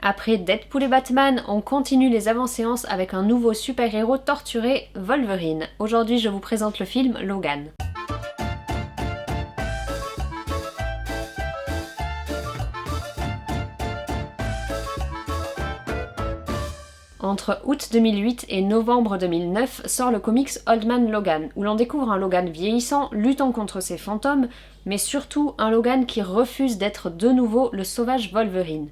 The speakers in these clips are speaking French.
Après Deadpool et Batman, on continue les avant-séances avec un nouveau super-héros torturé, Wolverine. Aujourd'hui, je vous présente le film Logan. Entre août 2008 et novembre 2009 sort le comics Old Man Logan, où l'on découvre un Logan vieillissant, luttant contre ses fantômes, mais surtout un Logan qui refuse d'être de nouveau le sauvage Wolverine.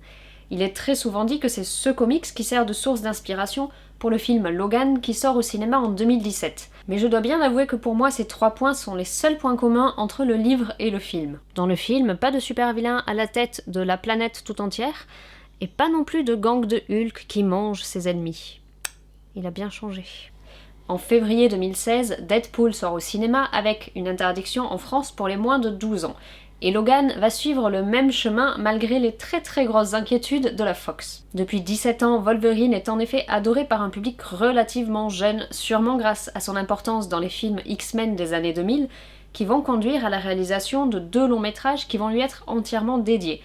Il est très souvent dit que c'est ce comics qui sert de source d'inspiration pour le film Logan qui sort au cinéma en 2017. Mais je dois bien avouer que pour moi ces 3 points sont les seuls points communs entre le livre et le film. Dans le film, pas de super vilain à la tête de la planète tout entière, et pas non plus de gang de Hulk qui mange ses ennemis. Il a bien changé. En février 2016, Deadpool sort au cinéma avec une interdiction en France pour les moins de 12 ans. Et Logan va suivre le même chemin malgré les très grosses inquiétudes de la Fox. Depuis 17 ans, Wolverine est en effet adoré par un public relativement jeune, sûrement grâce à son importance dans les films X-Men des années 2000, qui vont conduire à la réalisation de 2 longs métrages qui vont lui être entièrement dédiés.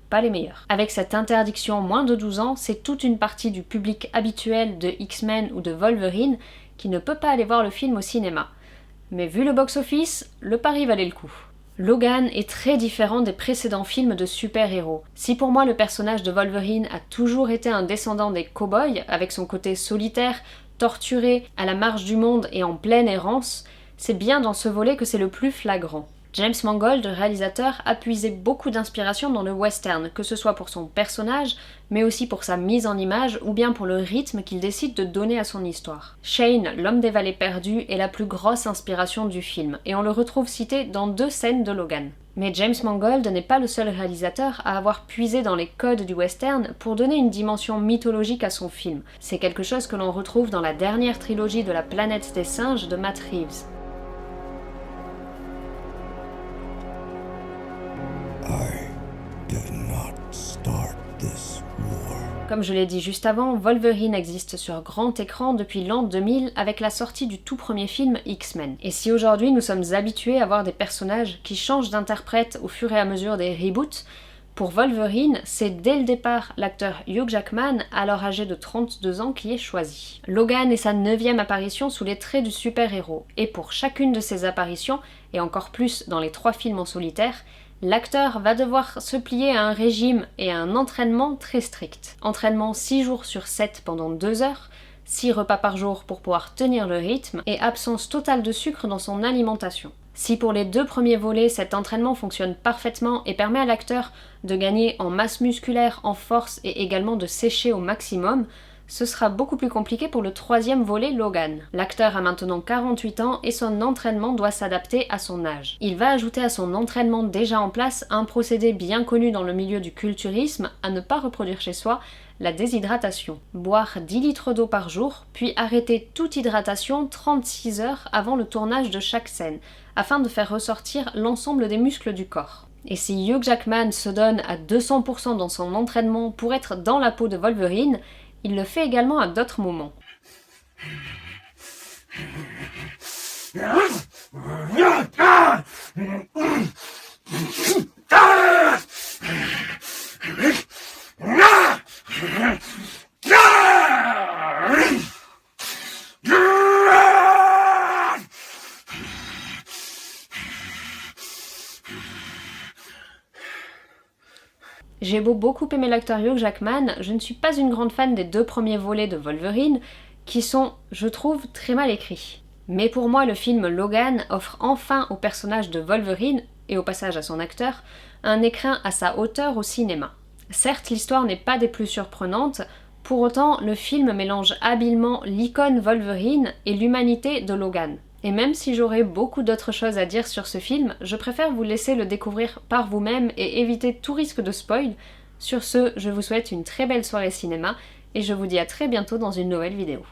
Pas les meilleurs. Avec cette interdiction moins de 12 ans, c'est toute une partie du public habituel de X-Men ou de Wolverine qui ne peut pas aller voir le film au cinéma. Mais vu le box-office, le pari valait le coup. Logan est très différent des précédents films de super-héros. Si pour moi le personnage de Wolverine a toujours été un descendant des cow-boys, avec son côté solitaire, torturé, à la marge du monde et en pleine errance, c'est bien dans ce volet que c'est le plus flagrant. James Mangold, réalisateur, a puisé beaucoup d'inspiration dans le western, que ce soit pour son personnage, mais aussi pour sa mise en image ou bien pour le rythme qu'il décide de donner à son histoire. Shane, l'homme des vallées perdues, est la plus grosse inspiration du film, et on le retrouve cité dans 2 scènes de Logan. Mais James Mangold n'est pas le seul réalisateur à avoir puisé dans les codes du western pour donner une dimension mythologique à son film. C'est quelque chose que l'on retrouve dans la dernière trilogie de la planète des singes de Matt Reeves. Comme je l'ai dit juste avant, Wolverine existe sur grand écran depuis l'an 2000 avec la sortie du tout premier film X-Men. Et si aujourd'hui nous sommes habitués à voir des personnages qui changent d'interprète au fur et à mesure des reboots, pour Wolverine, c'est dès le départ l'acteur Hugh Jackman, alors âgé de 32 ans, qui est choisi. Logan est sa 9e apparition sous les traits du super-héros, et pour chacune de ces apparitions, et encore plus dans les 3 films en solitaire, l'acteur va devoir se plier à un régime et à un entraînement très strict. Entraînement 6 jours sur 7 pendant 2 heures, 6 repas par jour pour pouvoir tenir le rythme, et absence totale de sucre dans son alimentation. Si pour les 2 premiers volets, cet entraînement fonctionne parfaitement et permet à l'acteur de gagner en masse musculaire, en force et également de sécher au maximum, ce sera beaucoup plus compliqué pour le 3e volet Logan. L'acteur a maintenant 48 ans et son entraînement doit s'adapter à son âge. Il va ajouter à son entraînement déjà en place un procédé bien connu dans le milieu du culturisme à ne pas reproduire chez soi, la déshydratation. Boire 10 litres d'eau par jour, puis arrêter toute hydratation 36 heures avant le tournage de chaque scène, afin de faire ressortir l'ensemble des muscles du corps. Et si Hugh Jackman se donne à 200% dans son entraînement pour être dans la peau de Wolverine, il le fait également à d'autres moments. J'ai beaucoup aimé l'acteur Hugh Jackman, je ne suis pas une grande fan des 2 premiers volets de Wolverine, qui sont, je trouve, très mal écrits. Mais pour moi, le film Logan offre enfin au personnage de Wolverine, et au passage à son acteur, un écrin à sa hauteur au cinéma. Certes, l'histoire n'est pas des plus surprenantes, pour autant, le film mélange habilement l'icône Wolverine et l'humanité de Logan. Et même si j'aurais beaucoup d'autres choses à dire sur ce film, je préfère vous laisser le découvrir par vous-même et éviter tout risque de spoil. Sur ce, je vous souhaite une très belle soirée cinéma et je vous dis à très bientôt dans une nouvelle vidéo.